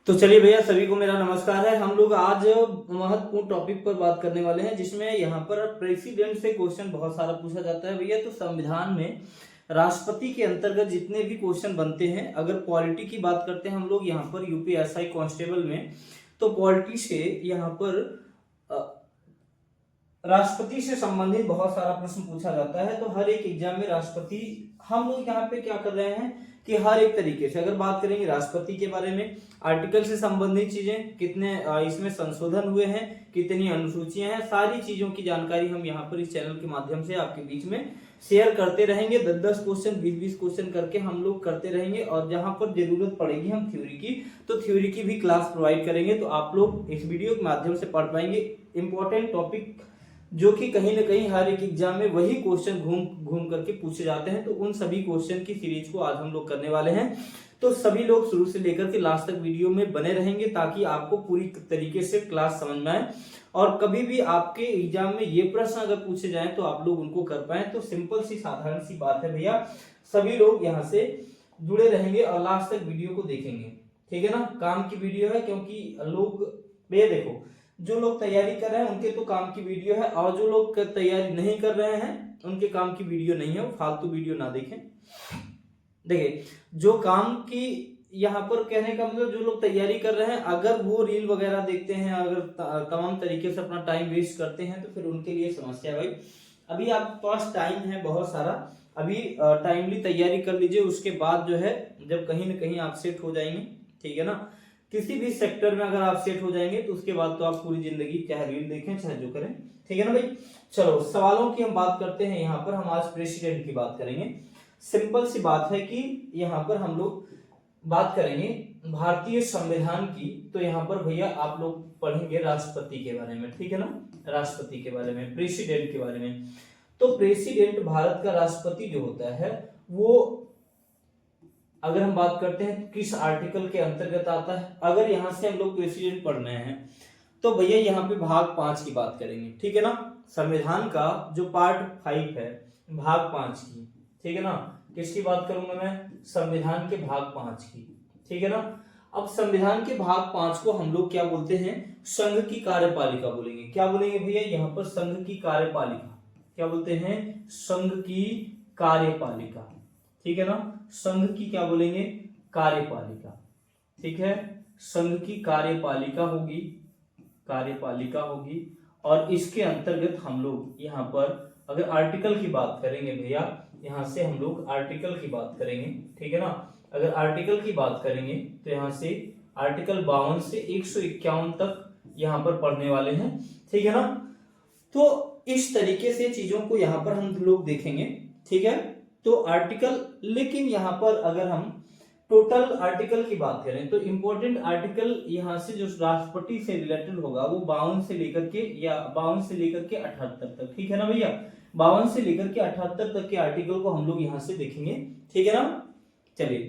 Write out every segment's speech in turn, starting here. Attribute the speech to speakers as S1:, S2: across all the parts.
S1: तो चलिए भैया, सभी को मेरा नमस्कार है। हम लोग आज महत्वपूर्ण टॉपिक पर बात करने वाले हैं, जिसमें यहाँ पर प्रेसिडेंट से क्वेश्चन बहुत सारा पूछा जाता है भैया। तो संविधान में राष्ट्रपति के अंतर्गत जितने भी क्वेश्चन बनते हैं, अगर पॉलिटी की बात करते हैं हम लोग यहाँ पर यूपीएसआई कांस्टेबल में, तो पॉलिटी से यहाँ पर राष्ट्रपति से संबंधित बहुत सारा प्रश्न पूछा जाता है। तो हर एक एग्जाम में राष्ट्रपति, हम लोग यहाँ पे क्या कर रहे हैं कि हर एक तरीके से अगर बात करेंगे राष्ट्रपति के बारे में, आर्टिकल से संबंधित चीजें, कितने इसमें संशोधन हुए हैं, कितनी अनुसूचियां हैं, सारी चीजों की जानकारी हम यहाँ पर इस चैनल के माध्यम से आपके बीच में शेयर करते रहेंगे। 10-10 क्वेश्चन, 20-20 क्वेश्चन करके हम लोग करते रहेंगे, और जहां पर जरूरत पड़ेगी हम थ्योरी की, तो थ्योरी की भी क्लास प्रोवाइड करेंगे, तो आप लोग इस वीडियो के माध्यम से पढ़ पाएंगे। इंपॉर्टेंट टॉपिक जो कि कहीं ना कहीं हर एक एग्जाम में वही क्वेश्चन घूम घूम करके पूछे जाते हैं, तो उन सभी क्वेश्चन की सीरीज को आज हम लोग करने वाले हैं। तो सभी लोग शुरू से लेकर के लास्ट तक वीडियो में बने रहेंगे, ताकि आपको पूरी तरीके से क्लास समझ में आए, और कभी भी आपके एग्जाम में ये प्रश्न अगर पूछे जाए तो आप लोग उनको कर पाए। तो सिंपल सी साधारण सी बात है भैया, सभी लोग यहाँ से जुड़े रहेंगे और लास्ट तक वीडियो को देखेंगे, ठीक है ना। काम की वीडियो है, क्योंकि लोग ये देखो, जो लोग तैयारी कर रहे हैं उनके तो काम की वीडियो है, और जो लोग तैयारी नहीं कर रहे हैं उनके काम की वीडियो नहीं है, वो फालतू वीडियो ना देखें। देखिए, जो काम की यहाँ पर कहने का मतलब, जो लोग तैयारी कर रहे हैं अगर वो रील वगैरह देखते हैं, अगर तमाम तरीके से अपना टाइम वेस्ट करते हैं, तो फिर उनके लिए समस्या है भाई। अभी आपके पास टाइम है बहुत सारा, अभी टाइमली तैयारी कर लीजिए, उसके बाद जो है जब कहीं ना कहीं आप सेट हो जाएंगे, ठीक है ना, किसी भी सेक्टर में अगर आप सेट हो जाएंगे, तो उसके बाद तो आप पूरी जिंदगी चाहे रील देखें चाहे जो करें, ठीक है ना भाई। चलो सवालों की हम बात करते हैं। यहाँ पर हम आज प्रेसिडेंट की बात करेंगे। सिंपल सी बात है कि यहाँ पर हम लोग बात करेंगे भारतीय संविधान की। तो यहाँ पर भैया आप लोग पढ़ेंगे राष्ट्रपति के बारे में, ठीक है ना, राष्ट्रपति के बारे में, प्रेसिडेंट के बारे में। तो प्रेसिडेंट भारत का राष्ट्रपति जो होता है, वो अगर हम बात करते हैं किस आर्टिकल के अंतर्गत आता है, अगर यहां से हम लोग प्रेसिडेंट पढ़ रहे हैं, तो भैया यहाँ पे भाग 5 की बात करेंगे, ठीक है ना। संविधान का जो पार्ट 5 है, भाग 5 की, ठीक है ना। किसकी बात करूंगा मैं? संविधान के भाग 5 की, ठीक है ना। अब संविधान के भाग 5 को हम लोग क्या बोलते हैं? संघ की कार्यपालिका बोलेंगे। क्या बोलेंगे भैया यहाँ पर? संघ की कार्यपालिका। क्या बोलते हैं? संघ की कार्यपालिका, ठीक है ना। संघ की क्या बोलेंगे? कार्यपालिका, ठीक है। संघ की कार्यपालिका होगी, कार्यपालिका होगी। और इसके अंतर्गत हम लोग यहाँ पर अगर आर्टिकल की बात करेंगे भैया, यहाँ से हम लोग आर्टिकल की बात करेंगे, ठीक है ना। अगर आर्टिकल की बात करेंगे तो यहाँ से आर्टिकल 52 से 151 तक यहाँ पर पढ़ने वाले हैं, ठीक है ना। तो इस तरीके से चीजों को यहाँ पर हम लोग देखेंगे, ठीक है। तो आर्टिकल, लेकिन यहाँ पर अगर हम टोटल आर्टिकल की बात करें, तो इंपॉर्टेंट आर्टिकल यहाँ से जो राष्ट्रपति से रिलेटेड होगा, वो 52 से लेकर के, या 52 से लेकर के 78 तक, ठीक है ना भैया। 52 से लेकर के 78 तक के आर्टिकल को हम लोग यहाँ से देखेंगे, ठीक है ना। चलिए,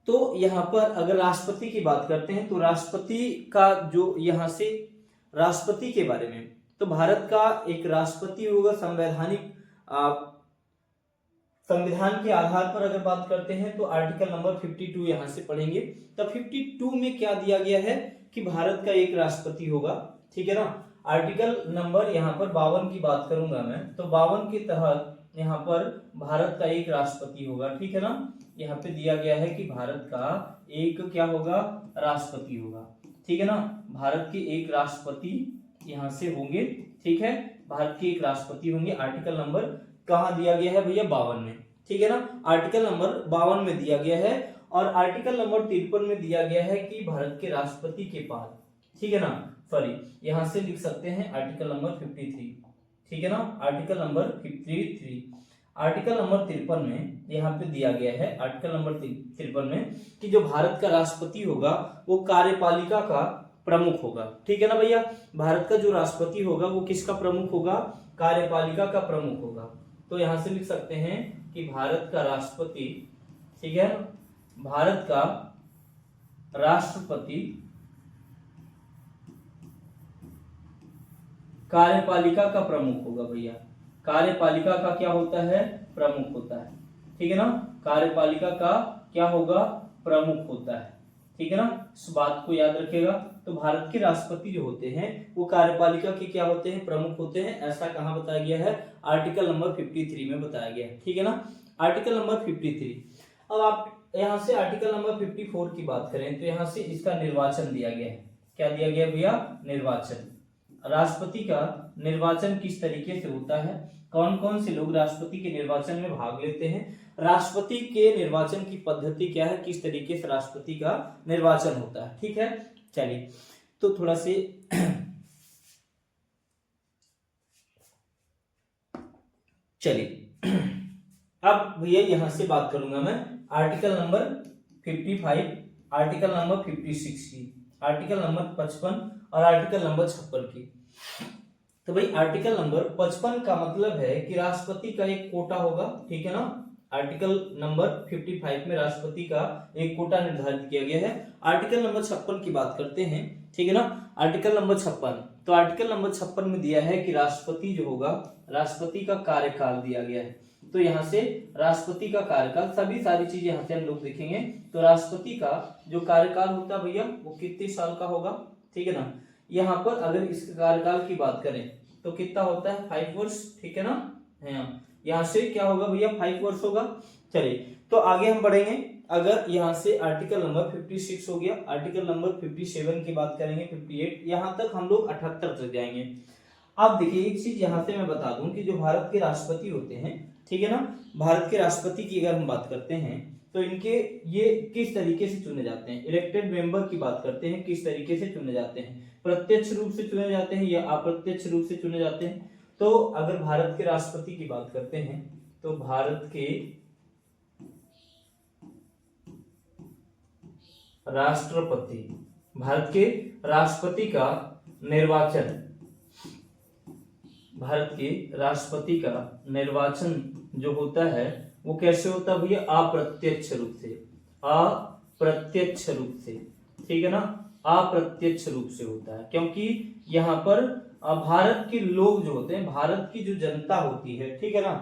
S1: तो यहाँ पर अगर राष्ट्रपति की बात करते हैं, तो राष्ट्रपति का जो यहाँ से राष्ट्रपति के बारे में, तो भारत का एक राष्ट्रपति होगा संवैधानिक संविधान के आधार पर अगर बात करते हैं, तो आर्टिकल नंबर 52 यहां से पढ़ेंगे। तब 52 में क्या दिया गया है कि भारत का एक राष्ट्रपति होगा, ठीक है ना। आर्टिकल नंबर यहाँ पर 52 की बात करूंगा मैं, तो 52 के तहत यहाँ पर भारत का एक राष्ट्रपति होगा, ठीक है ना। यहाँ पे दिया गया है कि भारत का एक क्या होगा? राष्ट्रपति होगा, ठीक है ना। भारत के एक राष्ट्रपति यहाँ से होंगे, ठीक है। भारत के एक राष्ट्रपति होंगे। आर्टिकल नंबर कहाँ दिया गया है भैया? 52 में, ठीक है ना। आर्टिकल नंबर 52 में दिया गया है, और आर्टिकल नंबर 53 में दिया गया है कि भारत के राष्ट्रपति के पास, ठीक है ना, सॉरी यहां से लिख सकते हैं आर्टिकल नंबर 53, ठीक है ना। आर्टिकल नंबर 53, आर्टिकल नंबर 53 में यहाँ पे दिया गया है, आर्टिकल नंबर 53 में, कि जो भारत का राष्ट्रपति होगा वो कार्यपालिका का प्रमुख होगा, ठीक है ना भैया। भारत का जो राष्ट्रपति होगा वो किसका प्रमुख होगा? कार्यपालिका का प्रमुख होगा। तो यहां से लिख सकते हैं कि भारत का राष्ट्रपति, ठीक है, भारत का राष्ट्रपति कार्यपालिका का प्रमुख होगा भैया। कार्यपालिका का क्या होता है? प्रमुख होता है, ठीक है ना। कार्यपालिका का क्या होगा? प्रमुख होता है, ठीक है ना, इस बात को याद रखिएगा। तो भारत के राष्ट्रपति जो होते हैं वो कार्यपालिका के क्या होते हैं, प्रमुख होते हैं। ऐसा कहाँ बताया गया है, आर्टिकल नंबर 53 में बताया गया है, ठीक है ना, आर्टिकल नंबर 53। अब आप यहाँ से आर्टिकल नंबर 54 की बात करें तो यहाँ से इसका निर्वाचन दिया गया है। क्या दिया गया भैया, निर्वाचन। राष्ट्रपति का निर्वाचन किस तरीके से होता है, कौन कौन से लोग राष्ट्रपति के निर्वाचन में भाग लेते हैं, राष्ट्रपति के निर्वाचन की पद्धति क्या है, किस तरीके से राष्ट्रपति का निर्वाचन होता है, ठीक है। चलिए तो थोड़ा से चलिए अब भैया यहां से बात करूंगा मैं आर्टिकल नंबर 55, आर्टिकल नंबर 56 की, आर्टिकल नंबर 55 और आर्टिकल नंबर 56 की। तो भाई आर्टिकल नंबर 55 का मतलब है कि राष्ट्रपति का एक कोटा होगा, ठीक है ना। आर्टिकल नंबर 55 में राष्ट्रपति का एक कोटा निर्धारित किया गया है। आर्टिकल नंबर 56 की बात करते हैं, ठीक है ना। आर्टिकल नंबर 56, तो आर्टिकल नंबर 56 में दिया है कि राष्ट्रपति जो होगा, राष्ट्रपति का कार्यकाल दिया गया है। तो यहाँ से राष्ट्रपति का कार्यकाल, सभी सारी चीजें यहाँ से हम लोग देखेंगे। तो राष्ट्रपति का जो कार्यकाल होता है भैया वो कितने साल का होगा, ठीक है ना। यहाँ पर अगर इसके कार्यकाल की बात करें तो कितना होता है, 5 वर्ष, ठीक है ना। यहाँ से क्या होगा भैया, 5 वर्ष होगा। चलिए तो आगे हम बढ़ेंगे। अगर यहाँ से आर्टिकल नंबर 56 हो गया, आर्टिकल नंबर 57 की बात करेंगे, 58, यहाँ तक हम लोग 78 तक जाएंगे। अब देखिए एक चीज यहाँ से मैं बता दूं कि जो भारत के राष्ट्रपति होते हैं, ठीक है ना, भारत के राष्ट्रपति की अगर हम बात करते हैं तो इनके ये किस तरीके से चुने जाते हैं, इलेक्टेड मेंबर की बात करते हैं, किस तरीके से चुने जाते हैं, प्रत्यक्ष रूप से चुने जाते हैं या अप्रत्यक्ष रूप से चुने जाते हैं। तो अगर भारत के राष्ट्रपति की बात करते हैं तो भारत के राष्ट्रपति, भारत के राष्ट्रपति का निर्वाचन, भारत के राष्ट्रपति का निर्वाचन जो होता है वो कैसे होता है भैया, अप्रत्यक्ष रूप से, अप्रत्यक्ष रूप से, ठीक है ना, अप्रत्यक्ष रूप से होता है। क्योंकि यहाँ पर भारत के लोग जो होते हैं, भारत की जो जनता होती है, ठीक है ना,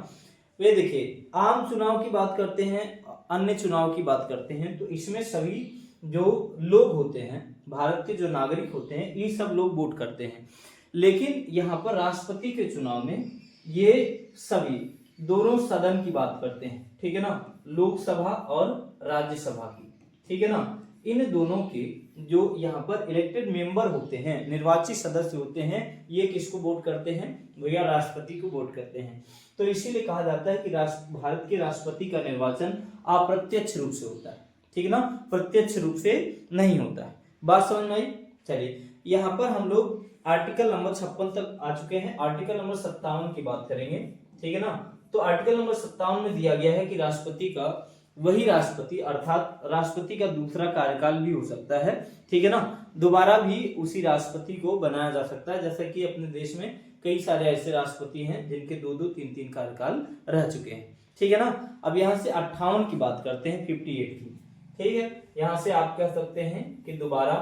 S1: वे देखिए आम चुनाव की बात करते हैं, अन्य चुनाव की बात करते हैं, तो इसमें सभी जो लोग होते हैं, भारत के जो नागरिक होते हैं, ये सब लोग वोट करते हैं। लेकिन यहाँ पर राष्ट्रपति के चुनाव में ये सभी दोनों सदन की बात करते हैं, ठीक है ना, लोकसभा और राज्यसभा की, ठीक है ना। इन दोनों के जो यहाँ पर इलेक्टेड मेंबर होते हैं, निर्वाचित सदस्य होते हैं, ये किसको वोट करते हैं भैया, राष्ट्रपति को वोट करते हैं। तो इसीलिए कहा जाता है कि भारत के राष्ट्रपति का निर्वाचन अप्रत्यक्ष रूप से होता है, ठीक है ना, प्रत्यक्ष रूप से नहीं होता है। बात समझ में आई। चलिए यहाँ पर हम लोग आर्टिकल नंबर 56 तक आ चुके हैं। आर्टिकल नंबर 57 की बात करेंगे, ठीक है ना। तो आर्टिकल नंबर 57 में दिया गया है कि राष्ट्रपति का, वही राष्ट्रपति अर्थात राष्ट्रपति का दूसरा कार्यकाल भी हो सकता है, ठीक है ना, दोबारा भी उसी राष्ट्रपति को बनाया जा सकता है। जैसे कि अपने देश में कई सारे ऐसे राष्ट्रपति हैं जिनके 2-2, 3-3 कार्यकाल रह चुके हैं, ठीक है ना। अब यहाँ से 58 की बात करते हैं, 58 की, ठीक है। यहाँ से आप कह सकते हैं कि दोबारा,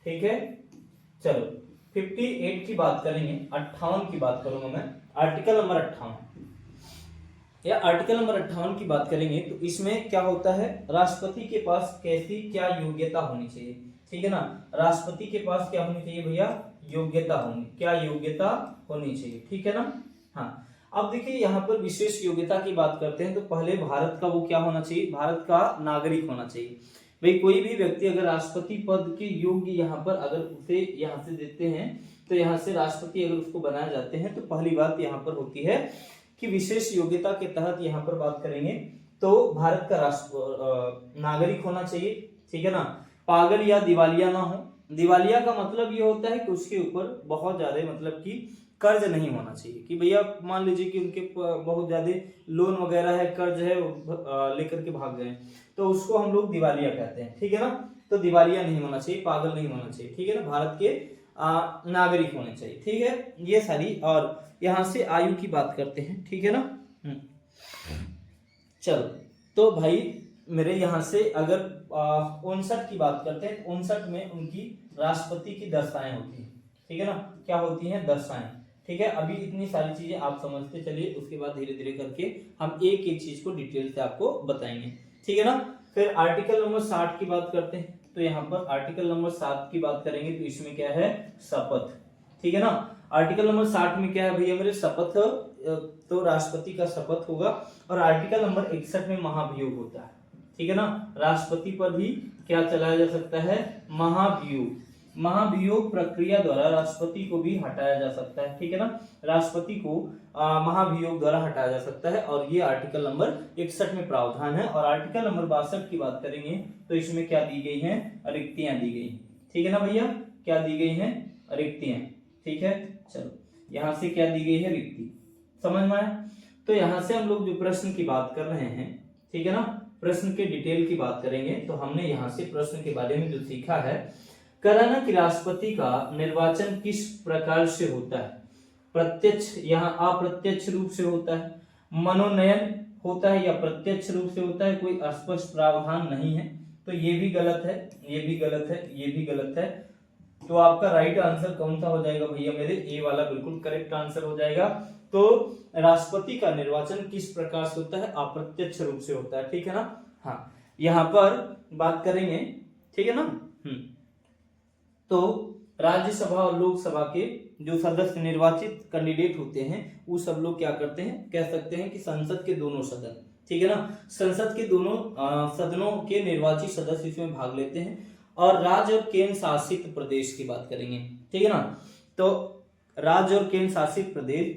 S1: ठीक है। चलो 58 की बात करेंगे, 58 की बात करूंगा मैं, आर्टिकल नंबर 58 या आर्टिकल नंबर 58 की बात करेंगे तो इसमें क्या होता है, राष्ट्रपति के पास कैसी क्या योग्यता होनी चाहिए, ठीक है ना। राष्ट्रपति के पास क्या होनी चाहिए भैया, योग्यता होनी, क्या योग्यता होनी चाहिए, ठीक है ना। हाँ अब देखिए यहाँ पर विशेष योग्यता की बात करते हैं तो पहले भारत का वो क्या होना चाहिए, भारत का नागरिक होना चाहिए। भाई कोई भी व्यक्ति अगर राष्ट्रपति पद के योग्य यहाँ पर अगर उसे यहाँ से देते हैं तो यहाँ से राष्ट्रपति अगर उसको बनाए जाते हैं तो पहली बात यहाँ पर होती है कि विशेष योग्यता के तहत यहाँ पर बात करेंगे तो भारत का नागरिक होना चाहिए, ठीक है ना, पागल या दिवालिया ना हो। दिवालिया का मतलब ये होता है कि उसके ऊपर बहुत ज्यादा मतलब कि कर्ज नहीं होना चाहिए, कि भैया मान लीजिए कि उनके बहुत ज्यादा लोन वगैरह है, कर्ज है, लेकर के भाग गए तो उसको हम लोग दिवालिया कहते हैं, ठीक है ना। तो दिवालिया नहीं होना चाहिए, पागल नहीं होना चाहिए, ठीक है ना, भारत के नागरिक होने चाहिए, ठीक है, ये सारी। और यहाँ से आयु की बात करते हैं, ठीक है ना। चलो तो भाई मेरे यहाँ से अगर 59 की बात करते हैं, 59 में उनकी राष्ट्रपति की दशाएं होती हैं, ठीक है ना, क्या होती हैं, दशाएं, ठीक है। अभी इतनी सारी चीजें आप समझते चलिए, उसके बाद धीरे धीरे करके हम एक एक चीज को डिटेल से आपको बताएंगे, ठीक है ना। फिर आर्टिकल नंबर 60 की बात करते हैं, तो यहाँ पर आर्टिकल नंबर 7 की बात करेंगे तो इसमें क्या है, शपथ, ठीक है ना। आर्टिकल नंबर 60 में क्या है भैया मेरे, शपथ, तो राष्ट्रपति का शपथ होगा। और आर्टिकल नंबर 61 में महाभियोग होता है, ठीक है ना। राष्ट्रपति पर भी क्या चलाया जा सकता है, महाभियोग। महाभियोग प्रक्रिया द्वारा राष्ट्रपति को भी हटाया जा सकता है, ठीक है ना। राष्ट्रपति को महाभियोग द्वारा हटाया जा सकता है, और ये आर्टिकल नंबर 61 में प्रावधान है। और आर्टिकल नंबर 62 की बात करेंगे तो इसमें क्या दी गई है, रिक्तियां दी गई, ठीक है ना भैया, क्या दी गई है, रिक्तियां, ठीक है। चलो यहाँ से क्या दी गई है, रिक्ति, समझ में आया। तो यहाँ से हम लोग जो प्रश्न की बात कर रहे हैं, ठीक है ना, प्रश्न के डिटेल की बात करेंगे तो हमने यहाँ से प्रश्न के बारे में जो सीखा है, कराना कि राष्ट्रपति का निर्वाचन किस प्रकार से होता है, प्रत्यक्ष, यहाँ अप्रत्यक्ष रूप से होता है, मनोनयन होता है या प्रत्यक्ष रूप से होता है, कोई स्पष्ट प्रावधान नहीं है, तो ये भी गलत है, ये भी गलत है, ये भी गलत है। तो आपका राइट आंसर कौन सा हो जाएगा भैया मेरे, ए वाला बिल्कुल करेक्ट आंसर हो जाएगा। तो राष्ट्रपति का निर्वाचन किस प्रकार से होता है, अप्रत्यक्ष रूप से होता है, ठीक है ना। हाँ, यहाँ पर बात करेंगे, ठीक है ना। तो राज्यसभा और लोकसभा के जो सदस्य निर्वाचित कैंडिडेट होते हैं वो सब लोग क्या करते हैं, कह सकते हैं कि संसद के दोनों सदन, ठीक है ना, संसद के दोनों सदनों के निर्वाचित सदस्य इसमें भाग लेते हैं। और राज्य और केंद्र शासित प्रदेश की बात करेंगे, ठीक है ना। तो राज्य और केंद्र शासित प्रदेश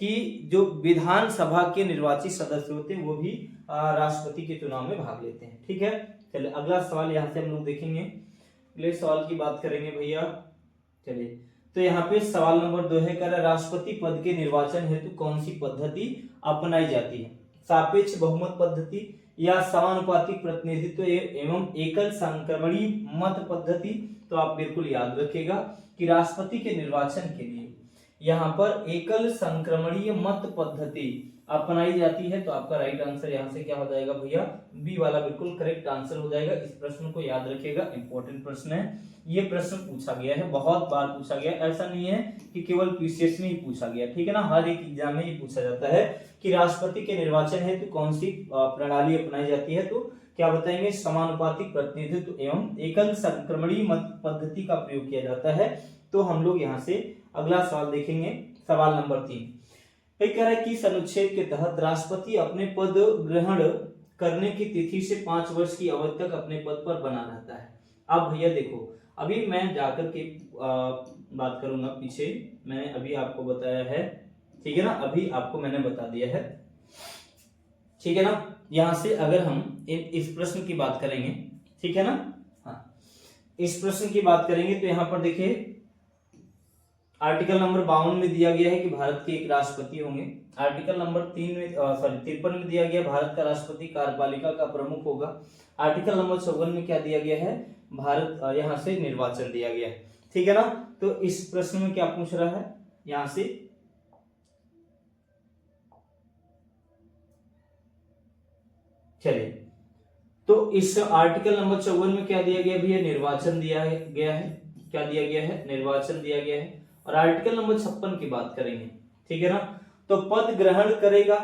S1: की जो विधानसभा के निर्वाचित सदस्य होते हैं वो भी राष्ट्रपति के चुनाव में भाग लेते हैं, ठीक है। चलिए अगला सवाल यहाँ से हम लोग देखेंगे, अगले सवाल की बात करेंगे भैया। चलिए तो यहाँ पे सवाल नंबर 2 है, कर राष्ट्रपति पद के निर्वाचन हेतु कौन सी पद्धति अपनाई जाती है, सापेक्ष बहुमत पद्धति या समानुपातिक प्रतिनिधित्व एवं एकल संक्रमणीय मत पद्धति। तो आप बिल्कुल याद रखिएगा कि राष्ट्रपति के निर्वाचन के लिए यहाँ पर एकल संक्रमणीय मत पद्धति अपनाई जाती है। तो आपका राइट आंसर यहाँ से क्या हो जाएगा भैया, बी वाला बिल्कुल करेक्ट आंसर हो जाएगा। इस प्रश्न को याद रखिएगा, इंपॉर्टेंट प्रश्न है, ये प्रश्न पूछा गया है, बहुत बार पूछा गया, ऐसा नहीं है कि केवल पीसीएस में ही पूछा गया, ठीक है ना, हर एक एग्जाम में ही पूछा जाता है कि राष्ट्रपति के निर्वाचन हेतु कौन सी प्रणाली अपनाई जाती है। तो क्या बताएंगे, समानुपातिक प्रतिनिधित्व एवं एकल संक्रमणीय मत पद्धति का प्रयोग किया जाता है। तो हम लोग यहाँ से अगला सवाल देखेंगे, सवाल नंबर 3 कह रहा है कि अनुच्छेद के तहत राष्ट्रपति अपने पद ग्रहण करने की तिथि से 5 वर्ष की अवधि तक अपने पद पर बना रहता है। अब भैया देखो, अभी मैं जाकर के बात करूंगा, पीछे मैंने अभी आपको बताया है, ठीक है ना, अभी आपको मैंने बता दिया है, ठीक है ना। यहाँ से अगर हम इस प्रश्न की बात करेंगे, ठीक है ना, हाँ, इस प्रश्न की बात करेंगे तो यहाँ पर देखिए आर्टिकल नंबर 52 में दिया गया है कि भारत के एक राष्ट्रपति होंगे। आर्टिकल नंबर 53 में दिया गया भारत का राष्ट्रपति कार्यपालिका का प्रमुख होगा। आर्टिकल नंबर 54 में क्या दिया गया है, भारत यहाँ से निर्वाचन दिया गया है, ठीक है ना। तो इस प्रश्न में क्या पूछ रहा है यहाँ से, चलिए तो इस आर्टिकल नंबर 54 में क्या दिया गया भैया, निर्वाचन दिया गया है, क्या दिया गया है, निर्वाचन दिया गया है। और आर्टिकल नंबर 56 की बात करेंगे, ठीक है ना, तो पद ग्रहण करेगा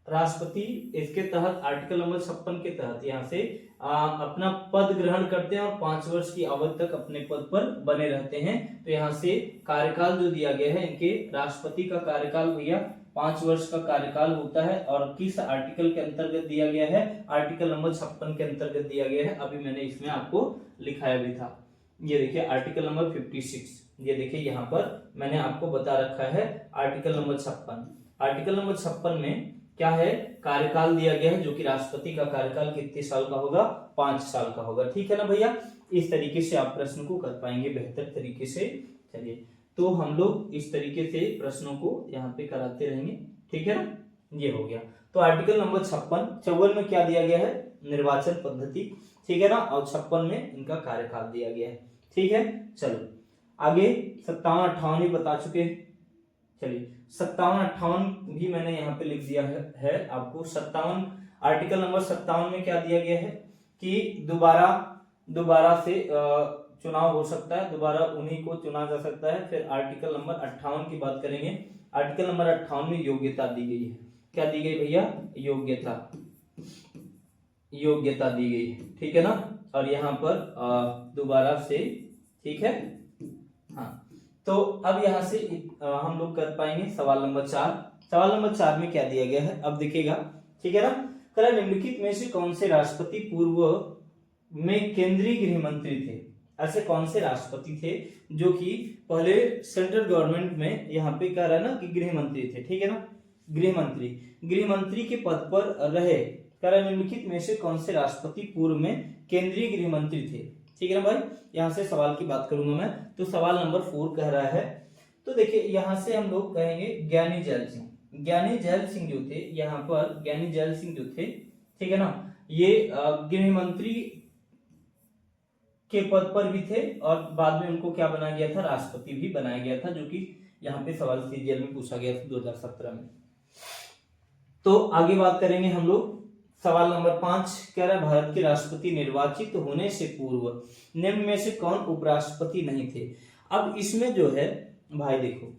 S1: राष्ट्रपति, इसके तहत आर्टिकल नंबर 56 के तहत यहाँ से अपना पद ग्रहण करते हैं और 5 वर्ष की अवधि तक अपने पद पर बने रहते हैं। तो यहाँ से कार्यकाल जो दिया गया है, इनके राष्ट्रपति का कार्यकाल भैया 5 वर्ष का कार्यकाल होता है। और किस आर्टिकल के अंतर्गत दिया गया है, आर्टिकल नंबर 56 के अंतर्गत दिया गया है। अभी मैंने इसमें आपको लिखाया भी था, ये देखिए आर्टिकल नंबर 56, ये देखिए यहाँ पर मैंने आपको बता रखा है आर्टिकल नंबर 56। आर्टिकल नंबर 56 में क्या है, कार्यकाल दिया गया है, जो कि राष्ट्रपति का कार्यकाल कितने साल का होगा, 5 साल का होगा, ठीक है ना भैया। इस तरीके से आप प्रश्न को कर पाएंगे बेहतर तरीके से। चलिए तो हम लोग इस तरीके से प्रश्नों को यहाँ पे कराते रहेंगे, ठीक है ना, ये हो गया। तो आर्टिकल नंबर 54 में क्या दिया गया है, निर्वाचन पद्धति, ठीक है ना, और 56 में इनका कार्यकाल दिया गया है, ठीक है। चलो आगे 57, 58 बता चुके हैं। चलिए 57, 58 भी मैंने यहाँ पे लिख दिया है आपको। 57 आर्टिकल नंबर 57 में क्या दिया गया है कि दोबारा से चुनाव हो सकता है, दोबारा उन्हीं को चुना जा सकता है। फिर आर्टिकल नंबर 58 की बात करेंगे। आर्टिकल नंबर 58 में योग्यता दी गई है, क्या दी गई भैया, योग्यता दी गई है, ठीक है ना। और यहाँ पर दोबारा से, ठीक है। हाँ, तो अब यहाँ से हम लोग कर पाएंगे सवाल नंबर 4। सवाल नंबर 4 में क्या दिया गया है, अब देखिएगा, ठीक है ना। कह निम्नलिखित में से कौन से राष्ट्रपति पूर्व में केंद्रीय गृह मंत्री थे? ऐसे कौन से राष्ट्रपति थे जो कि पहले सेंट्रल गवर्नमेंट में यहाँ पे कह रहा है ना कि गृह मंत्री थे, ठीक है ना, गृह मंत्री के पद पर रहे। कह रहा निम्नलिखित में से कौन से राष्ट्रपति पूर्व में केंद्रीय गृह मंत्री थे, ठीक है ना भाई। यहाँ से सवाल की बात करूंगा मैं, तो सवाल नंबर 4 कह रहा है, तो देखिए यहाँ से हम लोग कहेंगे ज्ञानी जैल सिंह। ज्ञानी जैल सिंह जो थे, यहाँ पर ज्ञानी जैल सिंह जो थे, ठीक है ना, ये गृह मंत्री के पद पर भी थे और बाद में उनको क्या बनाया गया था, राष्ट्रपति भी बनाया गया था, जो कि यहाँ पे सवाल सीजीएल में पूछा गया था 2017 में। तो आगे बात करेंगे हम लोग, सवाल नंबर 5 कह रहा है भारत के राष्ट्रपति निर्वाचित होने से पूर्व निम्न में से कौन उपराष्ट्रपति नहीं थे? अब इसमें जो है भाई देखो,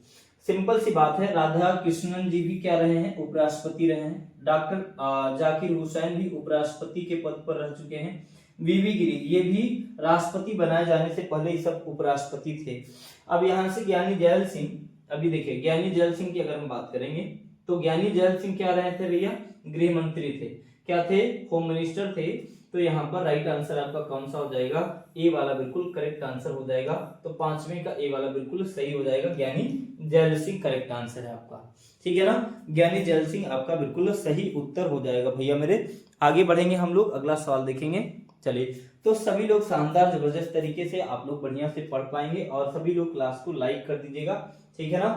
S1: सिंपल सी बात है, राधा कृष्णन जी भी क्या रहे हैं, उपराष्ट्रपति रहे हैं। डॉक्टर जाकिर हुसैन भी उपराष्ट्रपति के पद पर रह चुके हैं। वीवी गिरी ये भी राष्ट्रपति बनाए जाने से पहले ही सब उपराष्ट्रपति थे। अब यहाँ से ज्ञानी जैल सिंह, अभी देखिए ज्ञानी जैल सिंह की अगर हम बात करेंगे तो ज्ञानी जैल सिंह क्या रहे थे भैया, गृह मंत्री थे। क्या थे, होम मिनिस्टर थे। तो यहाँ पर राइट आंसर आपका कौन सा हो जाएगा, ए वाला बिल्कुल करेक्ट आंसर हो जाएगा। तो 5वें का ए वाला बिल्कुल सही हो जाएगा, ज्ञानी जैल सिंह करेक्ट आंसर है आपका, ठीक है ना। ज्ञानी जैल सिंह आपका बिल्कुल सही उत्तर हो जाएगा भैया मेरे। आगे बढ़ेंगे हम लोग, अगला सवाल देखेंगे। चलिए, तो सभी लोग शानदार जबरदस्त तरीके से आप लोग बढ़िया से पढ़ पाएंगे और सभी लोग क्लास को लाइक कर दीजिएगा, ठीक है ना।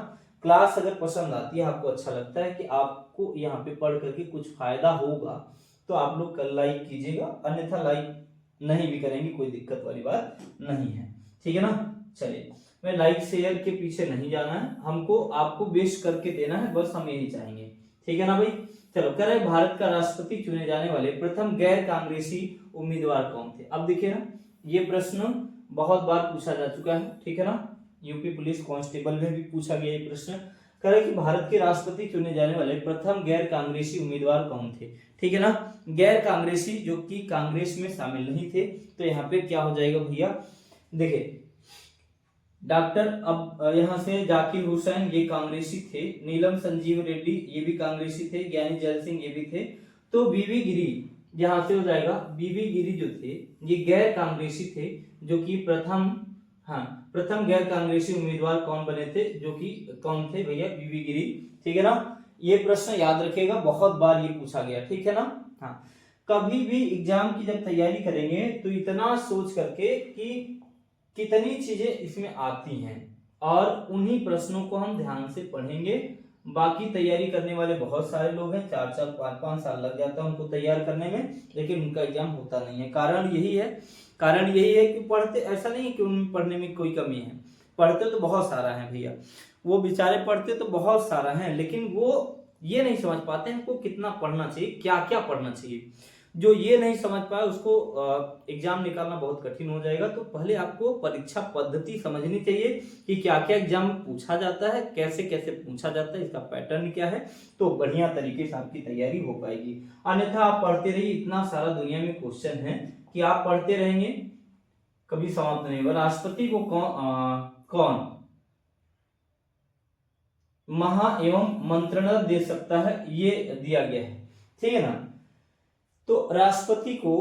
S1: क्लास अगर पसंद आती है, आपको अच्छा लगता है कि आपको यहाँ पे पढ़ करके कुछ फायदा होगा, तो आप लोग कल लाइक कीजिएगा, अन्यथा लाइक नहीं भी करेंगे कोई दिक्कत वाली बात नहीं है, ठीक है ना। चलिए, मैं लाइक शेयर के पीछे नहीं जाना है, हमको आपको बेस्ट करके देना है, बस हम यही चाहेंगे, ठीक है ना भाई। चलो, कह रहे भारत का राष्ट्रपति चुने जाने वाले प्रथम गैर कांग्रेसी उम्मीदवार कौन थे? अब देखिए ना, ये प्रश्न बहुत बार पूछा जा चुका है, ठीक है ना। यूपी पुलिस कांस्टेबल में भी पूछा गया ये प्रश्न। कह रहे कि भारत के राष्ट्रपति चुने जाने वाले प्रथम गैर कांग्रेसी उम्मीदवार कौन थे, ठीक है ना। गैर कांग्रेसी जो कि कांग्रेस में शामिल नहीं थे, तो यहाँ पे क्या हो जाएगा भैया, देखिए डॉक्टर, अब यहाँ से जाकिर हुसैन ये कांग्रेसी थे, नीलम संजीव रेड्डी ये भी कांग्रेसी थे, ज्ञानी जैल सिंह ये भी थे। तो वीवी गिरी यहाँ से हो जाएगा, वीवी गिरी जो थे ये गैर कांग्रेसी थे, जो कि प्रथम गैर कांग्रेसी उम्मीदवार कौन बने थे, जो कि कौन थे भैया, वीवी गिरी, ठीक है ना। ये प्रश्न याद रखिएगा, बहुत बार ये पूछा गया, ठीक है ना। हाँ, कभी भी एग्जाम की जब तैयारी करेंगे तो इतना सोच करके कि कितनी चीजें इसमें आती हैं और उन्हीं प्रश्नों को हम ध्यान से पढ़ेंगे। बाकी तैयारी करने वाले बहुत सारे लोग हैं, 4-4 5-5 साल लग जाता है उनको तैयार करने में, लेकिन उनका एग्जाम होता नहीं है। कारण यही है कि पढ़ते, ऐसा नहीं है कि उनमें पढ़ने में कोई कमी है, पढ़ते तो बहुत सारा है भैया, वो बेचारे पढ़ते तो बहुत सारा है, लेकिन वो ये नहीं समझ पाते हैं को कितना पढ़ना चाहिए, क्या क्या पढ़ना चाहिए। जो ये नहीं समझ पाए उसको एग्जाम निकालना बहुत कठिन हो जाएगा। तो पहले आपको परीक्षा पद्धति समझनी चाहिए कि क्या क्या एग्जाम में पूछा जाता है, कैसे कैसे पूछा जाता है, इसका पैटर्न क्या है, तो बढ़िया तरीके से आपकी तैयारी हो पाएगी। अन्यथा आप पढ़ते रहिए, इतना सारा दुनिया में क्वेश्चन है कि आप पढ़ते रहेंगे कभी समाप्त नहीं होगा। राष्ट्रपति को कौन महा एवं मंत्रणा दे सकता है, ये दिया गया है, ठीक है ना। तो राष्ट्रपति को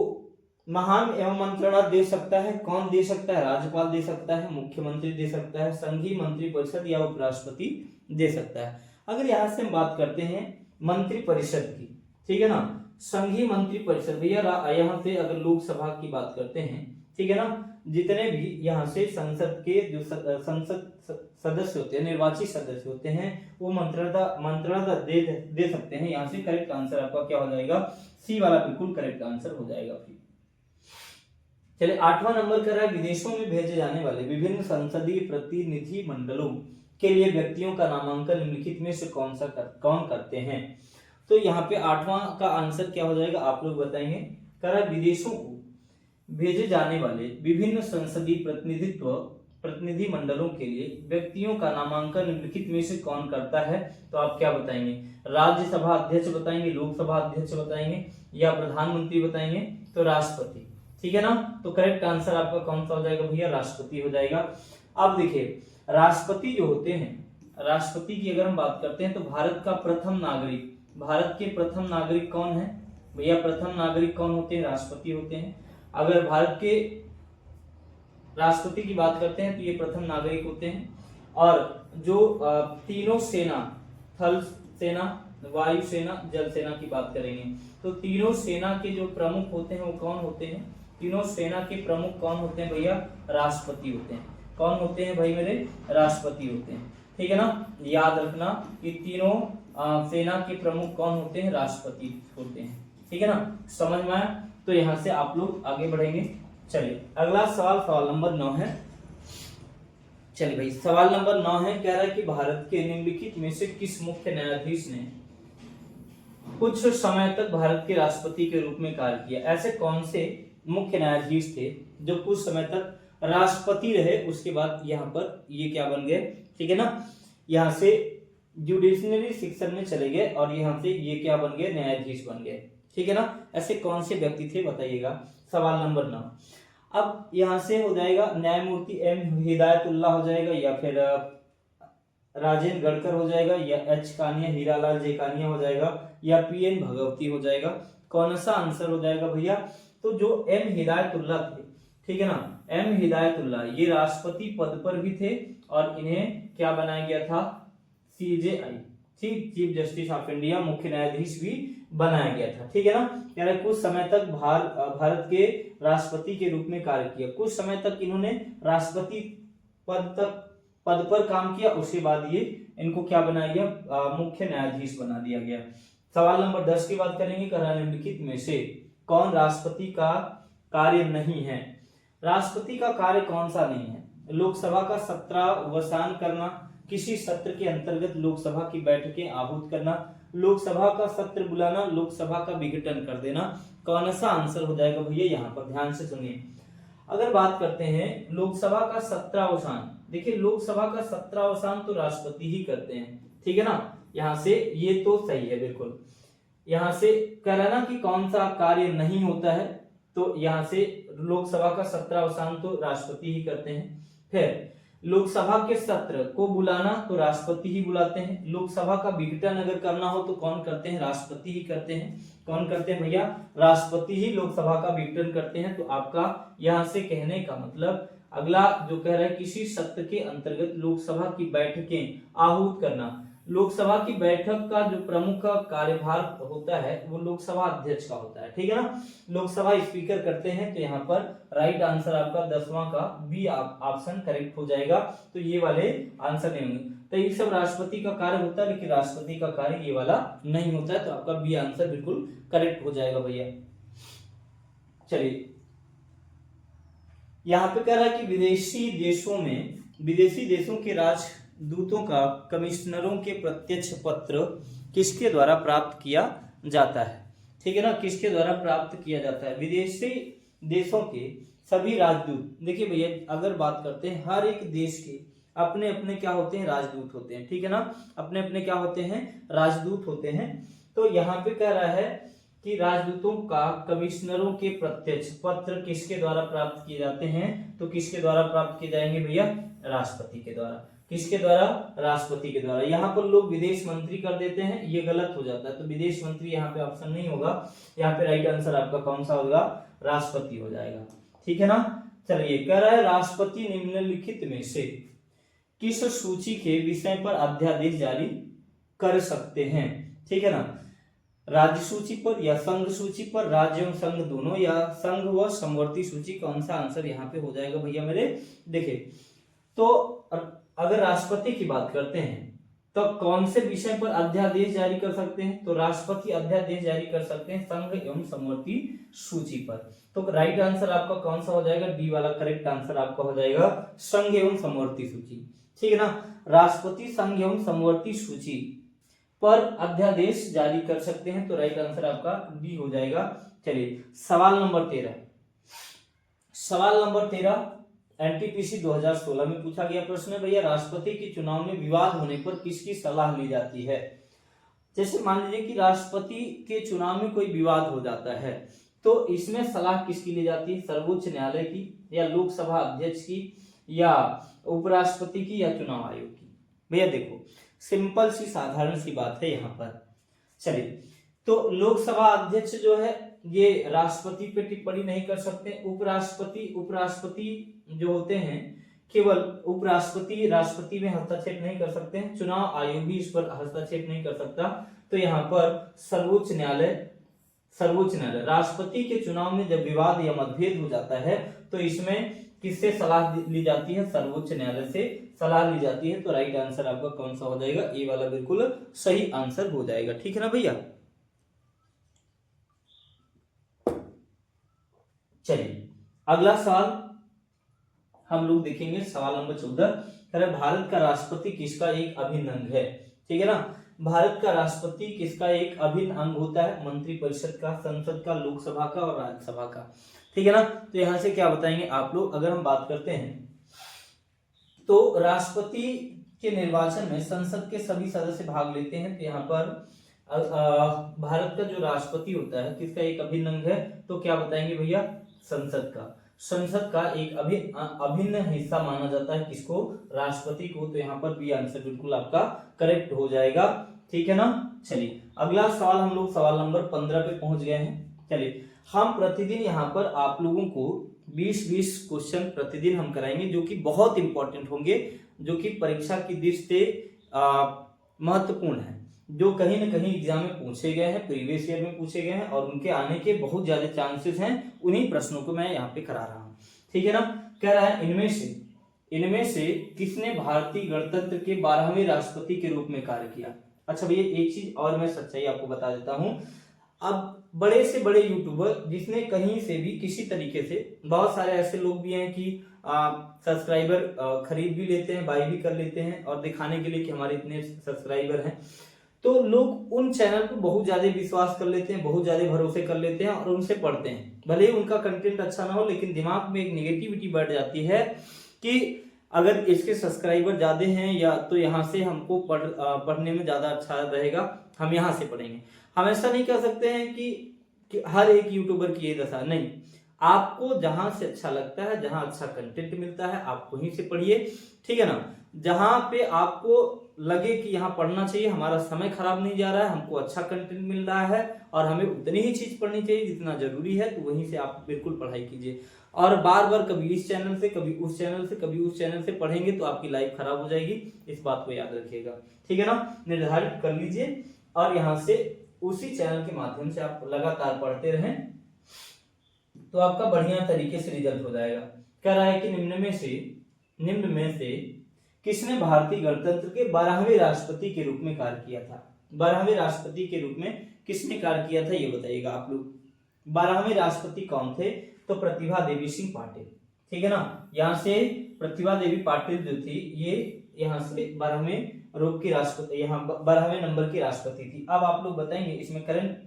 S1: महान एवं मंत्रणा दे सकता है, कौन दे सकता है, राज्यपाल दे सकता है, मुख्यमंत्री दे सकता है, संघीय मंत्रिपरिषद या उपराष्ट्रपति दे सकता है। अगर यहाँ से हम बात करते हैं मंत्रिपरिषद की, ठीक है ना, संघीय मंत्रिपरिषद भैया, यहाँ से अगर लोकसभा की बात करते हैं, ठीक है ना, जितने भी यहाँ से संसद के जो संसद सदस्य होते हैं, निर्वाचित सदस्य होते हैं, वो मंत्रणा दे सकते हैं। यहाँ से करेक्ट आंसर आपका क्या हो जाएगा, सी वाला बिल्कुल करेक्ट आंसर हो जाएगा। चलिए, 8वां नंबर कर रहा है विदेशों में भेजे जाने वाले विभिन्न संसदीय प्रतिनिधि मंडलों के लिए व्यक्तियों का नामांकन निम्नलिखित में से कौन करते हैं। तो यहाँ पे 8वां का आंसर क्या हो जाएगा, आप लोग बताएंगे। कर रहा है विदेशों को भेजे जाने वाले विभिन्न संसदीय प्रतिनिधि मंडलों के लिए व्यक्तियों का नामांकन निम्नलिखित में से कौन करता है। तो आप क्या बताएंगे, राज्यसभा अध्यक्ष बताएंगे, लोकसभा अध्यक्ष बताएंगे या प्रधानमंत्री बताएंगे। तो राष्ट्रपति, ठीक है ना। तो करेक्ट आंसर आपका कौन सा हो जाएगा भैया, राष्ट्रपति हो जाएगा। अब देखिए राष्ट्रपति जो होते हैं, राष्ट्रपति की अगर हम बात करते हैं तो भारत का प्रथम नागरिक, भारत के प्रथम नागरिक कौन है भैया, प्रथम नागरिक कौन होते हैं, राष्ट्रपति होते हैं। अगर भारत के राष्ट्रपति की बात करते हैं तो ये प्रथम नागरिक होते हैं। और जो तीनों सेना, थल सेना, वायु सेना, जल सेना की बात करेंगे तो तीनों सेना के जो प्रमुख होते हैं वो कौन होते हैं, तीनों सेना के प्रमुख कौन होते हैं भैया, राष्ट्रपति होते हैं। कौन होते हैं भाई मेरे, राष्ट्रपति होते हैं। ठीक है ना, याद रखना कि तीनों सेना के प्रमुख कौन होते हैं, राष्ट्रपति होते हैं। ठीक है ना, समझ में आया। तो यहाँ से आप लोग आगे बढ़ेंगे। चलिए अगला सवाल, सवाल नंबर 9 है। चलिए भाई सवाल नंबर 9 है, कह रहा है कि भारत के निम्नलिखित में से किस मुख्य न्यायाधीश ने कुछ समय तक भारत के राष्ट्रपति के रूप में कार्य किया। ऐसे कौन से मुख्य न्यायाधीश थे जो कुछ समय तक राष्ट्रपति रहे, उसके बाद यहाँ पर ये क्या बन गए, ठीक है ना, यहाँ से जुडिशनरी सेक्शन में चले गए और यहाँ से ये क्या बन गए, न्यायाधीश बन गए। ठीक है ना, ऐसे कौन से व्यक्ति थे बताइएगा, सवाल नंबर 9। अब यहाँ से हो जाएगा न्यायमूर्ति एम हिदायतुल्लाह हो जाएगा, या फिर राजेंद्र गड़कर हो जाएगा, या एच कानिया, हीरालाल जे कानिया हो जाएगा, या पीएन भगवती हो जाएगा। कौन सा आंसर हो जाएगा भैया, तो जो एम हिदायतुल्लाह थे, ठीक है ना, एम हिदायतुल्लाह ये राष्ट्रपति पद पर भी थे और इन्हें क्या बनाया गया था, सीजेआई, ठीक, चीफ जस्टिस ऑफ इंडिया, मुख्य न्यायाधीश भी बनाया गया था। ठीक है ना, यानी कुछ समय तक भारत के राष्ट्रपति के रूप में कार्य किया, कुछ समय तक इन्होंने राष्ट्रपति पद पर काम किया, उसके बाद ये इनको क्या बनाया गया, मुख्य न्यायाधीश बना दिया गया। सवाल नंबर 10 की बात करेंगे, निम्नलिखित में से कौन राष्ट्रपति का कार्य नहीं है। राष्ट्रपति का कार्य कौन सा नहीं है, लोकसभा का सत्रावसान करना, किसी सत्र के अंतर्गत लोकसभा की बैठकें आहूत करना, लोकसभा का सत्र बुलाना, लोकसभा का विघटन कर देना। कौन सा आंसर हो जाएगा भैया, यहाँ पर ध्यान से सुनिए। अगर बात करते हैं लोकसभा का सत्रावसान, देखिए लोकसभा का सत्रावसान तो राष्ट्रपति ही करते हैं। ठीक है ना, यहाँ से ये तो सही है बिल्कुल। यहाँ से कह रहा ना कि कौन सा कार्य नहीं होता है, तो यहाँ से लोकसभा का सत्रावसान तो राष्ट्रपति ही करते हैं। फिर लोकसभा के सत्र को बुलाना तो राष्ट्रपति ही बुलाते हैं। लोकसभा का विघटन अगर करना हो तो कौन करते हैं, राष्ट्रपति ही करते हैं। कौन करते हैं भैया, राष्ट्रपति ही लोकसभा का विघटन करते हैं। तो आपका यहाँ से कहने का मतलब अगला जो कह रहा है, किसी सत्र के अंतर्गत लोकसभा की बैठकें आहूत करना, लोकसभा की बैठक का जो प्रमुख कार्यभार होता है वो लोकसभा अध्यक्ष का होता है। ठीक है ना, लोकसभा स्पीकर करते हैं। तो यहाँ पर राइट आंसर आपका 10वां का बी ऑप्शन करेक्ट हो जाएगा। तो ये वाले आंसर नहीं होंगे। तो ये सब राष्ट्रपति का कार्य होता है, लेकिन राष्ट्रपति का कार्य ये वाला नहीं होता है। तो आपका बी आंसर बिल्कुल करेक्ट हो जाएगा भैया। चलिए यहाँ पे कह रहा है कि विदेशी देशों के राजदूतों का कमिश्नरों के प्रत्यक्ष पत्र किसके द्वारा प्राप्त किया जाता है। ठीक है ना, किसके द्वारा प्राप्त किया जाता है, विदेशी देशों के सभी राजदूत। देखिए भैया अगर बात करते हैं, हर एक देश के अपने अपने क्या होते हैं, राजदूत होते हैं। ठीक है ना, अपने अपने क्या होते हैं, राजदूत होते हैं। तो यहाँ पे कह रहा है कि राजदूतों का कमिश्नरों के प्रत्यक्ष पत्र किसके द्वारा प्राप्त किए जाते हैं, तो किसके द्वारा प्राप्त किए जाएंगे भैया, राष्ट्रपति के द्वारा। किसके द्वारा, राष्ट्रपति के द्वारा। यहाँ पर लोग विदेश मंत्री कर देते हैं, ये गलत हो जाता है। तो विदेश मंत्री यहाँ पे ऑप्शन नहीं होगा। यहाँ पे राइट आंसर आपका कौन सा होगा, राष्ट्रपति हो जाएगा। ठीक है ना, चलिए कह रहा है राष्ट्रपति निम्नलिखित में से किस सूची के विषय पर अध्यादेश जारी कर सकते हैं। ठीक है ना, राज्य सूची पर या संघ सूची पर, राज्य एवं संघ दोनों, या संघ व समवर्ती सूची। कौन सा आंसर यहाँ पे हो जाएगा भैया मेरे, देखिए तो अगर राष्ट्रपति की बात करते हैं तो कौन से विषय पर अध्यादेश जारी कर सकते हैं, तो राष्ट्रपति अध्यादेश जारी कर सकते हैं संघ एवं समवर्ती सूची पर। तो राइट आंसर आपका कौन सा हो जाएगा, डी वाला करेक्ट आंसर आपका हो जाएगा संघ एवं समवर्ती सूची। ठीक है ना, राष्ट्रपति संघ एवं समवर्ती सूची पर अध्यादेश जारी कर सकते हैं। तो राइट आंसर आपका डी हो जाएगा। चलिए सवाल नंबर 13, सवाल नंबर 13 एनटीपीसी 2016 में पूछा गया प्रश्न है भैया, राष्ट्रपति के चुनाव में विवाद होने पर किसकी सलाह ली जाती है। जैसे मान लीजिए कि राष्ट्रपति के चुनाव में कोई विवाद हो जाता है, तो इसमें सलाह किसकी ली जाती है, सर्वोच्च न्यायालय की या लोकसभा अध्यक्ष की या उपराष्ट्रपति की या चुनाव आयोग की। भैया देखो सिंपल सी साधारण सी बात है यहाँ पर। चलिए तो लोकसभा अध्यक्ष जो है ये राष्ट्रपति पे टिप्पणी नहीं कर सकते, उपराष्ट्रपति जो होते हैं केवल उपराष्ट्रपति राष्ट्रपति में हस्तक्षेप नहीं कर सकते हैं, चुनाव आयोग भी इस पर हस्तक्षेप नहीं कर सकता। तो यहाँ पर सर्वोच्च न्यायालय राष्ट्रपति के चुनाव में जब विवाद या मतभेद हो जाता है तो इसमें किससे सलाह ली जाती है, सर्वोच्च न्यायालय से सलाह ली जाती है। तो राइट आंसर आपका कौन सा हो जाएगा, ए वाला बिल्कुल सही आंसर हो जाएगा। ठीक है ना भैया। चलिए अगला सवाल हम लोग देखेंगे, सवाल नंबर 14। भारत का राष्ट्रपति किसका एक अभिन्न अंग है। ठीक है ना, भारत का राष्ट्रपति किसका एक अभिन्न अंग होता है, मंत्रिपरिषद का, संसद का, लोकसभा का और राज्यसभा का। ठीक है ना, तो यहां से क्या बताएंगे आप लोग। अगर हम बात करते हैं तो राष्ट्रपति के निर्वाचन में संसद के सभी सदस्य भाग लेते हैं। तो यहाँ पर भारत का जो राष्ट्रपति होता है किसका एक अभिन्न अंग है, तो क्या बताएंगे भैया, संसद का एक अभिन्न हिस्सा माना जाता है किसको, राष्ट्रपति को। तो यहाँ पर बी आंसर बिल्कुल आपका करेक्ट हो जाएगा। ठीक है ना। चलिए अगला सवाल हम लोग सवाल नंबर 15 पे पहुंच गए हैं। चलिए हम प्रतिदिन यहाँ पर आप लोगों को 20-20 क्वेश्चन प्रतिदिन हम कराएंगे जो कि बहुत इंपॉर्टेंट होंगे, जो कि परीक्षा की दृष्टि से महत्वपूर्ण है, जो कहीं ना कहीं एग्जाम में पूछे गए हैं, प्रीवियस ईयर में पूछे गए हैं और उनके आने के बहुत ज्यादा चांसेस हैं। उन्हीं प्रश्नों को मैं यहाँ पे करा रहा हूँ। ठीक है ना। कह रहा है इनमें से किसने भारतीय गणतंत्र के 12वें राष्ट्रपति के रूप में कार्य किया। अच्छा भैया एक चीज और मैं सच्चाई आपको बता देता हूँ। अब बड़े से बड़े यूट्यूबर जिसने कहीं से भी किसी तरीके से, बहुत सारे ऐसे लोग भी हैं कि सब्सक्राइबर खरीद भी लेते हैं, बाय भी कर लेते हैं और दिखाने के लिए कि हमारे इतने सब्सक्राइबर हैं, तो लोग उन चैनल पर बहुत ज्यादा विश्वास कर लेते हैं, बहुत ज्यादा भरोसे कर लेते हैं और उनसे पढ़ते हैं। भले ही उनका कंटेंट अच्छा ना हो, लेकिन दिमाग में एक नेगेटिविटी बढ़ जाती है कि अगर इसके सब्सक्राइबर ज्यादा हैं या तो यहाँ से हमको पढ़ने में ज्यादा अच्छा रहेगा, हम यहाँ से पढ़ेंगे। हम ऐसा नहीं कह सकते हैं कि हर एक यूट्यूबर की ये दशा नहीं। आपको जहां से अच्छा लगता है, जहां अच्छा कंटेंट मिलता है, आप वहीं से पढ़िए। ठीक है ना। जहां पे आपको लगे कि यहाँ पढ़ना चाहिए, हमारा समय खराब नहीं जा रहा है, हमको अच्छा कंटेंट मिल रहा है और हमें उतनी ही चीज पढ़नी चाहिए जितना जरूरी है, तो वहीं से आप बिल्कुल पढ़ाई कीजिए। और बार बार कभी इस चैनल से, कभी उस चैनल से, कभी उस चैनल से पढ़ेंगे तो आपकी लाइफ खराब हो जाएगी। इस बात को याद रखिएगा। ठीक है ना। निर्धारित कर लीजिए और यहाँ से उसी चैनल के माध्यम से आप लगातार पढ़ते रहें तो आपका बढ़िया तरीके से रिजल्ट हो जाएगा। कह रहा है कि निम्न में से किसने भारतीय गणतंत्र के 12वें राष्ट्रपति के रूप में कार्य किया था। 12वें राष्ट्रपति के रूप में किसने कार्य किया था ये बताइएगा आप लोग। 12वें राष्ट्रपति कौन थे, तो प्रतिभा देवी सिंह पाटिल। ठीक है ना। यहाँ से प्रतिभा देवी पाटिल जो थी ये यहाँ से 12वें रूप की राष्ट्रपति, यहाँ 12वें नंबर की राष्ट्रपति थी। अब आप लोग बताएंगे इसमें करंट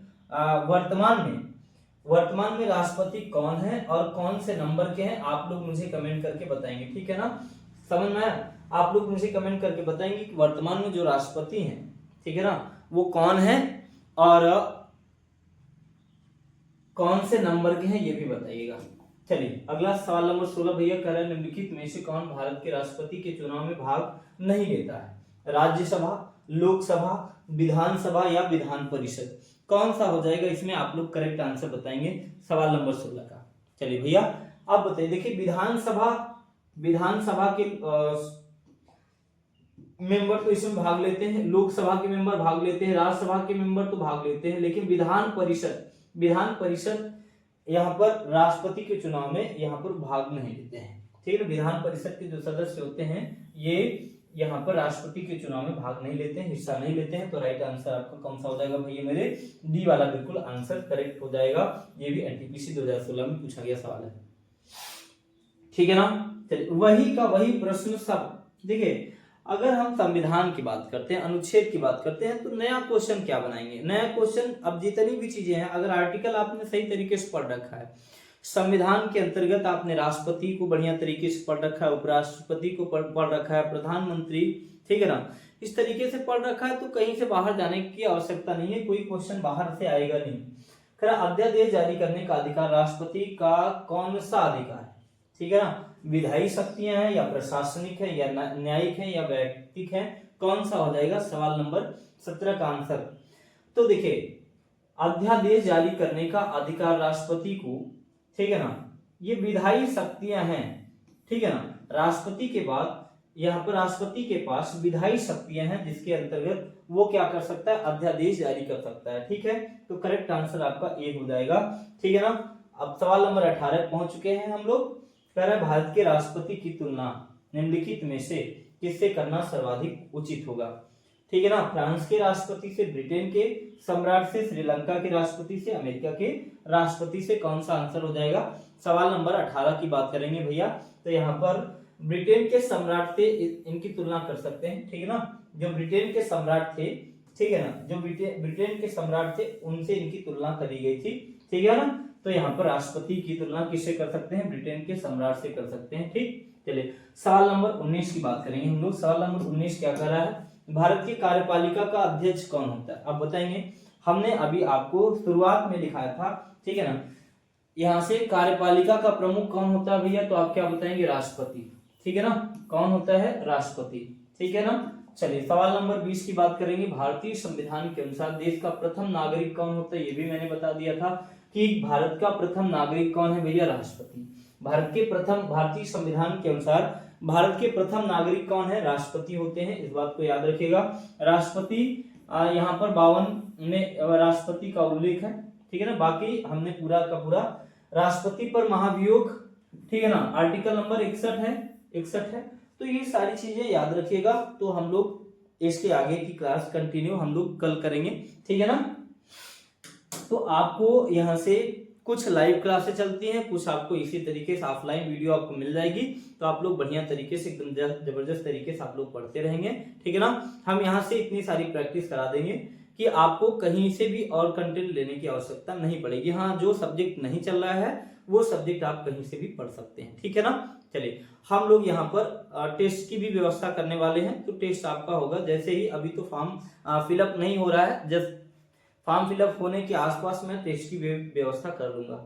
S1: वर्तमान में राष्ट्रपति कौन है और कौन से नंबर के हैं, आप लोग मुझे कमेंट करके बताएंगे। ठीक है ना। समझ में आया। आप लोग मुझे कमेंट करके बताएंगे कि वर्तमान में जो राष्ट्रपति हैं, ठीक है ना, वो कौन है और कौन से नंबर के हैं ये भी बताइएगा। चलिए अगला सवाल नंबर 16 भैया कह रहे हैं निम्नलिखित में से कौन भारत के राष्ट्रपति के चुनाव में भाग नहीं लेता है, राज्यसभा, लोकसभा, विधानसभा या विधान परिषद। कौन सा हो जाएगा इसमें, आप लोग करेक्ट आंसर बताएंगे सवाल नंबर 16 का। चलिए भैया आप बताइए। देखिए विधानसभा के मेंबर तो इसमें भाग लेते हैं, लोकसभा के मेंबर भाग लेते हैं, राज्यसभा के मेंबर तो भाग लेते हैं, लेकिन विधान परिषद यहाँ पर राष्ट्रपति के चुनाव में यहाँ पर भाग नहीं लेते हैं। ठीक है। विधान परिषद के जो सदस्य होते हैं ये यहाँ पर राष्ट्रपति के चुनाव में भाग नहीं लेते हैं, हिस्सा नहीं लेते हैं। तो राइट आंसर आपका कौन सा हो जाएगा भैया मेरे, डी वाला बिल्कुल आंसर करेक्ट हो जाएगा। ये भी एनटीपीसी 2016 में पूछा गया सवाल है। ठीक है ना। चलिए वही का वही प्रश्न सब। देखिए अगर हम संविधान की बात करते हैं, अनुच्छेद की बात करते हैं, तो नया क्वेश्चन क्या बनाएंगे। नया क्वेश्चन अब जितनी भी चीजें हैं, अगर आर्टिकल आपने सही तरीके से पढ़ रखा है, संविधान के अंतर्गत आपने राष्ट्रपति को बढ़िया तरीके से पढ़ रखा है, उपराष्ट्रपति को पढ़ रखा है, प्रधानमंत्री, ठीक है ना, इस तरीके से पढ़ रखा है, तो कहीं से बाहर जाने की आवश्यकता नहीं है। कोई क्वेश्चन बाहर से आएगा नहीं। अध्यादेश जारी करने का अधिकार राष्ट्रपति का कौन सा अधिकार है? ठीक है ना, विधायी शक्तियां हैं या प्रशासनिक है या न्यायिक है या वैयक्तिक है, कौन सा हो जाएगा सवाल नंबर 17 का आंसर। तो देखिए अध्यादेश जारी करने का अधिकार राष्ट्रपति को, ठीक है ना, ये विधायी शक्तियां हैं, ठीक है ना, राष्ट्रपति के बाद यहाँ पर राष्ट्रपति के पास विधायी शक्तियां हैं जिसके अंतर्गत वो क्या कर सकता है, अध्यादेश जारी कर सकता है। ठीक है, तो करेक्ट आंसर आपका ए हो जाएगा। ठीक है ना, अब सवाल नंबर 18 पहुंच चुके हैं हम लोग। कह रहा है भारत के राष्ट्रपति की तुलना निम्नलिखित में से किससे करना सर्वाधिक उचित होगा? ठीक है ना, फ्रांस के राष्ट्रपति से, ब्रिटेन के सम्राट से, श्रीलंका के राष्ट्रपति से, अमेरिका के राष्ट्रपति से, कौन सा आंसर हो जाएगा? सवाल नंबर 18 की बात करेंगे भैया। तो यहाँ पर ब्रिटेन के सम्राट से इनकी तुलना कर सकते हैं। ठीक है ना, जो ब्रिटेन के सम्राट थे, ठीक है ना, जो ब्रिटेन के सम्राट थे उनसे इनकी तुलना करी गई थी। ठीक है ना, तो यहाँ पर राष्ट्रपति की तुलना किससे कर सकते हैं? ब्रिटेन के सम्राट से कर सकते हैं। ठीक, चलिए सवाल नंबर 19 की बात करेंगे हम लोग। सवाल नंबर 19 क्या कर रहा है? भारत की कार्यपालिका का अध्यक्ष कौन होता है? आप बताएंगे। हमने अभी आपको शुरुआत में लिखाया था, ठीक है ना, यहाँ से कार्यपालिका का प्रमुख कौन होता है भैया? तो आप क्या बताएंगे? राष्ट्रपति। ठीक है ना, कौन होता है? राष्ट्रपति। ठीक है ना, चलिए सवाल नंबर 20 की बात करेंगे। भारतीय संविधान के अनुसार देश का प्रथम नागरिक कौन होता है? ये भी मैंने बता दिया था कि भारत का प्रथम नागरिक कौन है भैया? राष्ट्रपति। भारतीय संविधान के अनुसार भारत के प्रथम नागरिक कौन है? राष्ट्रपति होते हैं, इस बात को याद रखिएगा। राष्ट्रपति यहाँ पर 52 में राष्ट्रपति का उल्लेख है। ठीक है ना, बाकी हमने पूरा का पूरा राष्ट्रपति पर महाभियोग, ठीक है ना, आर्टिकल नंबर 61 है। तो ये सारी चीजें याद रखिएगा। तो हम लोग इसके आगे की क्लास कंटिन्यू हम लोग कल करेंगे। ठीक है ना, तो आपको यहाँ से कुछ लाइव क्लासेस चलती हैं, कुछ आपको इसी तरीके से ऑफलाइन वीडियो आपको मिल जाएगी। तो आप लोग बढ़िया तरीके से, एकदम जबरदस्त तरीके से आप लोग पढ़ते रहेंगे। ठीक है ना, हम यहाँ से इतनी सारी प्रैक्टिस करा देंगे कि आपको कहीं से भी और कंटेंट लेने की आवश्यकता नहीं पड़ेगी। हाँ, जो सब्जेक्ट नहीं चल रहा है वो सब्जेक्ट आप कहीं से भी पढ़ सकते हैं। ठीक है ना, चलिए हम लोग यहाँ पर टेस्ट की भी व्यवस्था करने वाले हैं। तो टेस्ट आपका होगा जैसे ही, अभी तो फॉर्म फिलअप नहीं हो रहा है, जस्ट फॉर्म फिलअप होने के आसपास मैं टेस्ट की व्यवस्था कर लूंगा।